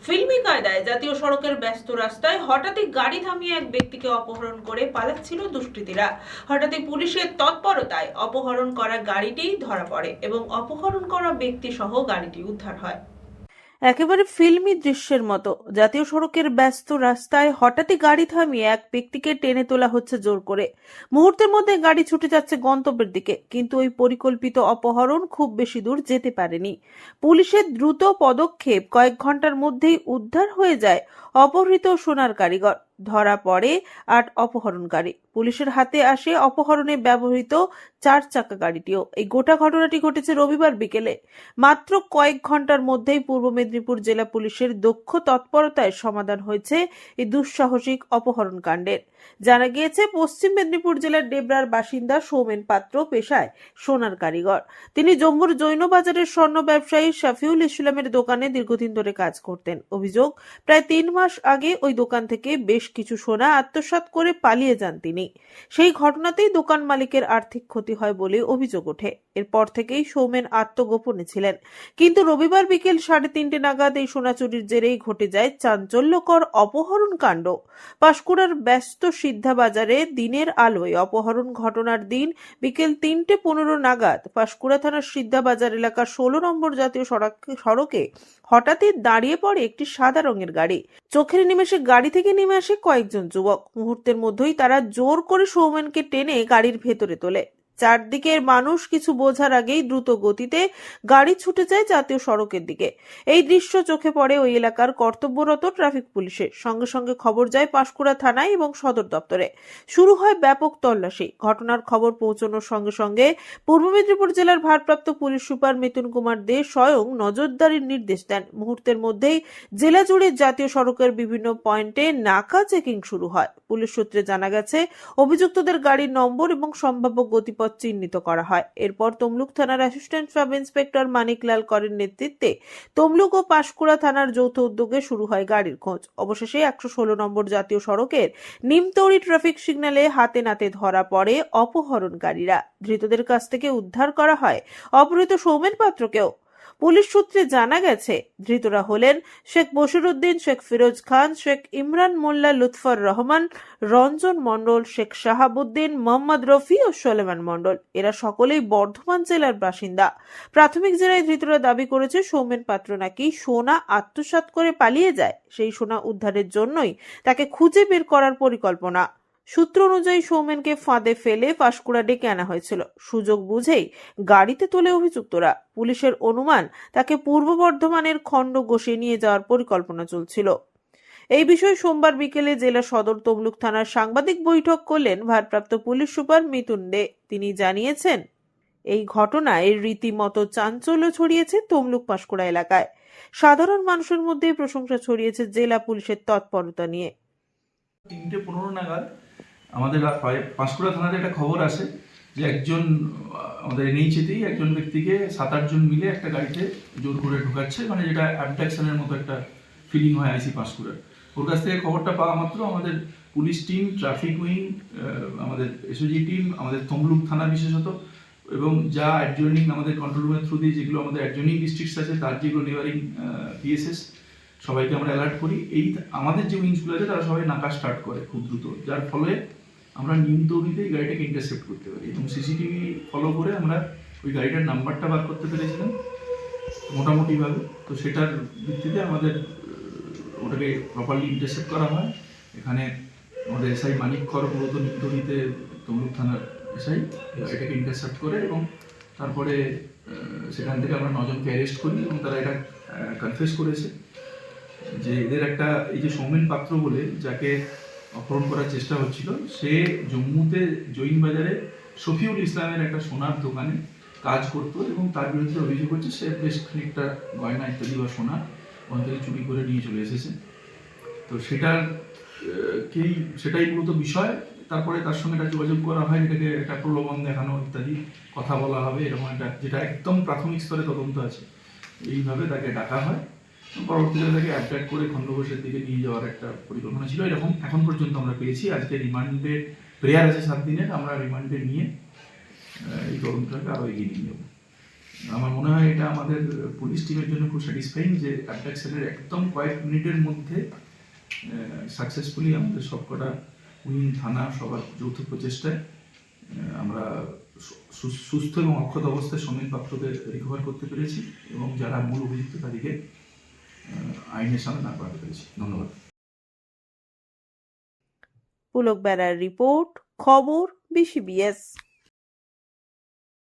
ফিল্মি কায়দায় জাতীয় সড়কের ব্যস্ত রাস্তায় হঠাৎই গাড়ি থামিয়ে এক ব্যক্তিকে অপহরণ করে পালাচ্ছিল দুষ্কৃতীরা। হঠাৎই পুলিশের তৎপরতায় অপহরণ করা গাড়িটি ধরা পড়ে এবং অপহরণ করা ব্যক্তি সহ গাড়িটি উদ্ধার হয়। একেবারে ফিল্মি দৃশ্যের মতো জাতীয় সড়কের ব্যস্ত রাস্তায় হঠাৎই গাড়ি থামিয়ে এক ব্যক্তিকে টেনে তোলা হচ্ছে জোর করে। মুহূর্তের মধ্যে গাড়ি ছুটে যাচ্ছে গন্তব্যের দিকে, কিন্তু ওই পরিকল্পিত অপহরণ খুব বেশি দূর যেতে পারেনি। পুলিশের দ্রুত পদক্ষেপ কয়েক ঘন্টার মধ্যেই উদ্ধার হয়ে যায় অপহৃত সোনার কারিগর। ধরা পড়ে ৮ অপহরণকারী। পুলিশের হাতে আসে অপহরণে ব্যবহৃত 4 চাকা গাড়িটিও। এই গোটা ঘটনাটি ঘটেছে রবিবার বিকেলে। মাত্র কয়েক ঘন্টার মধ্যেই পূর্ব মেদিনীপুর জেলা পুলিশের দক্ষ তৎপরতায় সমাধান হয়েছে এই দুঃসাহসিক অপহরণ কাণ্ডের। জানা গিয়েছে, পশ্চিম মেদিনীপুর জেলার ডেবরার বাসিন্দা সৌমেন পাত্র পেশায় সোনার কারিগর। তিনি জম্মুর জৈন বাজারের স্বর্ণ ব্যবসায়ী শাফিউল ইসলামের দোকানে দীর্ঘদিন ধরে কাজ করতেন। অভিযোগ, প্রায় 3 মাস আগে ওই দোকান থেকে বেশ কিছু সোনা আত্মসাৎ করে পালিয়ে যান তিনি। সেই ঘটনাতেই দোকান মালিকের আর্থিক ক্ষতি হয় বলে অভিযোগ ওঠে। এরপর থেকেই সৌমেন আত্মগোপনে ছিলেন, কিন্তু রবিবার বিকেল 3:30 নাগাদ এই সোনা চুরির জেরেই ঘটে যায় চাঞ্চল্যকর অপহরণ কাণ্ড। পাঁশকুড়ার ব্যস্ত সিদ্ধা বাজারে দিনের আলোয় অপহরণ ঘটনার দিন বিকেল 3:15 নাগাদ পাঁশকুড়া থানার সিদ্ধা বাজার এলাকার 16 নম্বর জাতীয় সড়কে হঠাৎই দাঁড়িয়ে পড়ে একটি সাদা রঙের গাড়ি। চোখের নিমেষে গাড়ি থেকে নেমে আসে কয়েকজন যুবক। মুহূর্তের মধ্যেই তারা জোর করে সৌমেনকে টেনে গাড়ির ভেতরে তোলে। চারদিকের মানুষ কিছু বোঝার আগেই দ্রুত গতিতে গাড়ি ছুটে যায় জাতীয় সড়কের দিকে। এই দৃশ্য চোখে পড়ে ওই এলাকার কর্তব্যরত ট্রাফিক পুলিশের। সঙ্গে সঙ্গে খবর যায় পাঁশকুড়া থানায় এবং সদর দপ্তরে। শুরু হয় ব্যাপক তল্লাশি। ঘটনার খবর পৌঁছানোর সঙ্গে সঙ্গে পূর্ব মেদিনীপুর জেলার ভারপ্রাপ্ত পুলিশ সুপার মিতুন কুমার দে স্বয়ং নজরদারির নির্দেশ দেন। মুহূর্তের মধ্যেই জেলা জুড়ে জাতীয় সড়কের বিভিন্ন পয়েন্টে নাকা চেকিং শুরু হয়। পুলিশ সূত্রে জানা গেছে, অভিযুক্তদের গাড়ির নম্বর এবং সম্ভাব্য গতিপথ চিহ্নিত করা হয়। এরপর তমলুক থানার অ্যাসিস্ট্যান্ট সাব ইন্সপেক্টর মানিকলাল করের নেতৃত্বে তমলুক ও পাঁশকুড়া থানার যৌথ উদ্যোগে শুরু হয় গাড়ির খোঁজ। অবশেষে 116 নম্বর জাতীয় সড়কের নিমতৌড়ি ট্রাফিক সিগন্যালে হাতে নাতে ধরা পড়ে অপহরণকারীরা। ধৃতদের কাছ থেকে উদ্ধার করা হয় অপহৃত সৌমেন পাত্রকেও। পুলিশ সূত্রে জানা গেছে, ধৃতরা হলেন শেখ বশিরউদ্দিন, শেখ ফিরোজ খান, শেখ ইমরান মোল্লা, লুৎফর রহমান, রঞ্জন মণ্ডল, শেখ শাহাবুদ্দিন, মোহাম্মদ রফি ও সোলেমান মণ্ডল। এরা সকলেই বর্ধমান জেলার বাসিন্দা। প্রাথমিক জেলায় ধৃতরা দাবি করেছে সৌমেন পাত্র নাকি সোনা আত্মসাৎ করে পালিয়ে যায়। সেই সোনা উদ্ধারের জন্যই তাকে খুঁজে বের করার পরিকল্পনা। সূত্র অনুযায়ী সৌমেনকে ফাঁদে ফেলে পাঁশকুড়া ডেকে আনা হয়েছিল। সুযোগ বুঝেই গাড়িতে তোলে অভিযুক্তরা। পুলিশের অনুমান, তাকে পূর্ব বর্ধমানের খণ্ডঘোষে নিয়ে যাওয়ার পরিকল্পনা চলছিল। এই বিষয়ে সোমবার বিকেলে জেলা সদর তমলুক থানার সাংবাদিক বৈঠক করলেন ভারপ্রাপ্ত পুলিশ সুপার মিতুন দে। তিনি জানিয়েছেন, এই ঘটনায় রীতিমতো চাঞ্চল্য ছড়িয়েছে তমলুক পাঁশকুড়া এলাকায়। সাধারণ মানুষের মধ্যে প্রশংসা ছড়িয়েছে জেলা পুলিশের তৎপরতা নিয়ে। 3:15 নাগাদ আমাদের পাঁশকুড়া থানাতে একটা খবর আসে যে একজন আমাদের এনএইচএতেই একজন ব্যক্তিকে 7-8 জন মিলে একটা গাড়িতে জোর করে ঢোকাচ্ছে, মানে যেটা অ্যাবডাকশনের মতো একটা ফিলিং হয় আইসি পাঁশকুড়ার। ওর কাছ থেকে খবরটা পাওয়া মাত্র আমাদের পুলিশ টিম, ট্রাফিক উইং, আমাদের এসওজি টিম, আমাদের তমলুক থানা বিশেষত, এবং যা অ্যাডজয়নিং আমাদের কন্ট্রোল রুমের থ্রু দিয়ে যেগুলো আমাদের অ্যাডজয়নিং ডিস্ট্রিক্টস আছে তার যেগুলো নেবারিং পিএসএস, সবাইকে আমরা অ্যালার্ট করি। এই আমাদের যে উইংসগুলো আছে তারা সবাই নাকা স্টার্ট করে খুব দ্রুত, যার ফলে আমরা নিমতৌড়িতেই গাড়িটাকে ইন্টারসেপ্ট করতে পারি এবং সিসিটিভি ফলো করে আমরা ওই গাড়িটার নাম্বারটা বার করতে পেরেছিলাম মোটামুটিভাবে। তো সেটার ভিত্তিতে আমাদের ওটাকে প্রপারলি ইন্টারসেপ্ট করা হয়। এখানে আমাদের এসআই মানিক কর মূলত নিমতৌড়িতে তমলুক থানার এসআই এটাকে ইন্টারসেপ্ট করে এবং তারপরে সেখান থেকে আমরা 9 জনকে অ্যারেস্ট করি এবং তারা এটা কনফেস করেছে যে এদের একটা, এই যে সৌমেন পাত্র বলে যাকে অপহরণ করার চেষ্টা হচ্ছিল, সে জম্মুতে জৈন বাজারে শফিউল ইসলামের একটা সোনার দোকানে কাজ করতো এবং তার বিরুদ্ধে অভিযোগ হচ্ছে সে বেশ খানিকটা গয়না ইত্যাদি বা সোনা ওখান থেকে চুরি করে নিয়ে চলে এসেছে। তো সেটাই মূলত বিষয়। তারপরে তার সঙ্গে একটা যোগাযোগ করা হয়, এটাকে একটা প্রলোভন দেখানো ইত্যাদি কথা বলা হবে, এরকম একটা, যেটা একদম প্রাথমিক স্তরে তদন্ত আছে, এইভাবে তাকে ডাকা হয়। পরবর্তীতে তাকে অ্যাট্রাক্ট করে খণ্ডঘোষের দিকে নিয়ে যাওয়ার একটা পরিকল্পনা ছিল। এরকম এখন পর্যন্ত আমরা পেয়েছি। আজকে রিমান্ডে প্রেয়ার আছে 7 দিনের, আমরা রিমান্ডে নিয়ে এই তদন্তটাকে আরও এগিয়ে নিয়ে যাবো। আমার মনে হয় এটা আমাদের পুলিশ টিমের জন্য খুব স্যাটিসফাইং যে অ্যাবডাকশনের একদম কয়েক মিনিটের মধ্যে সাকসেসফুলি আমাদের সবকটা উইং থানা সবার যৌথ প্রচেষ্টায় আমরা সুস্থ এবং অক্ষত অবস্থায় সমীর পাত্রকে রিকভার করতে পেরেছি এবং যারা মূল অভিযুক্ত তাদেরকে আইনের সামনে না করাতে পেরেছি। ধন্যবাদ। পুলক বেড়ার রিপোর্ট, খবর BCBS।